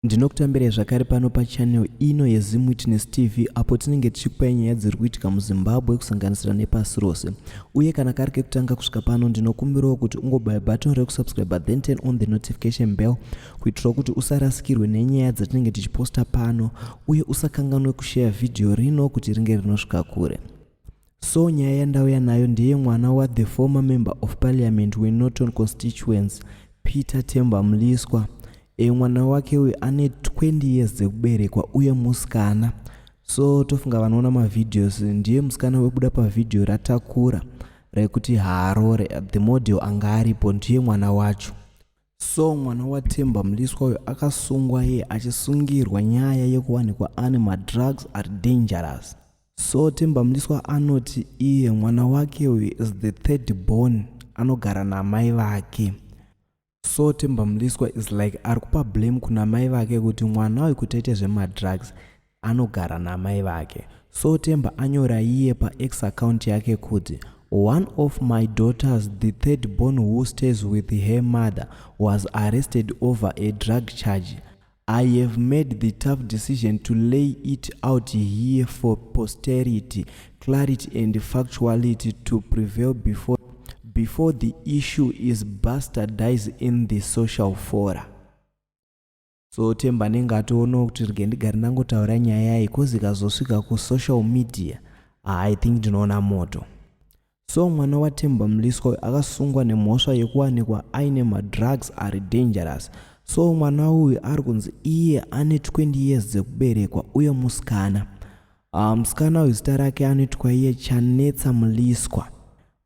Ndinokutambira zvakare pano pachannel ino yeZimWitness TV apo tinenge tichikupai nyaya dziri kuitika muZimbabwe kusanganisira nepasi rose. Uye kana kari kekutanga kusvika pano ndinokumbirawo kuti ungobaya button rekusubscribe then turn on the notification bell kuitira kuti usarasikirwe nenyaya dzatinenge tichiposta pano uye usakanganwe kushare video rino kuti ringe rinosvika kure. So nyaya yandauya nayo ndeye mwana wa the former member of parliament weNorton constituents waThemba Mliswa. Mwana wake uyu ane 20 years dzekuberekwa uye musikana. So tofunga vanoona mavideos ndiye musikana wekuda pavideo ratakura rekuti haro the model anga aripo ndiye mwana wacho. So mwana waThemba Mliswa uyu akasungwa iye achisungirwa nyaya yekuwanikwa ane madrugs are dangerous. So Themba Mliswa anoti iye mwana wake uyu is the third born, anogara namai vake. So Themba Mliswa is like arikupa blame kuna mai vake kuti mwana uyu kutaita zvemadrugs anogara namai vake. So Themba anyora iye pa X account yake kuti one of my daughters, the third born who stays with her mother, was arrested over a drug charge. I have made the tough decision to lay it out here for posterity, clarity and factuality to prevail before the issue is bastardized in the social fora. So Themba nenge atoonawo kuti ndigare ndangotaura nyaya iyi kozi ikazosvika ku social media I think ndinoona moto. So mwana waThemba Mliswa akasungwa nemhosva yekuwanikwa aine madrugs are dangerous. So mwana uyu ari kunzi iye ane 20 years dzekuberekwa uye musikana. Musikana uyu zita rake anoitwa iye Chanetsa Mliswa.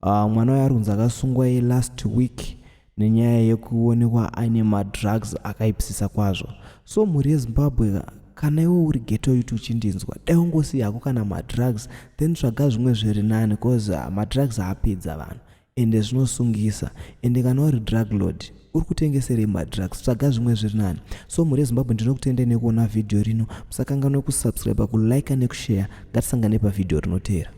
Mwana uyu ari kunzi akasungwa iye last week nenyaya yekuonekwa aine madrugs akaipisisa kwazvo. So muri yeZimbabwe kana iwe uri ghetto yuti uchindinzwa dai ungosiyako kana madrugs then tsvaga zvimwe zviri nani cause madrugs haapedza vanhu ende zvinosungisa ende kana uri drug lord uri kutengeserei madrugs tsvaga zvimwe zviri nani. So muri yeZimbabwe ndinokutendai nekuona video rino, musakanganwe kusubscribe, kulike nekushare. Ngatisangane pavideo rinotevera.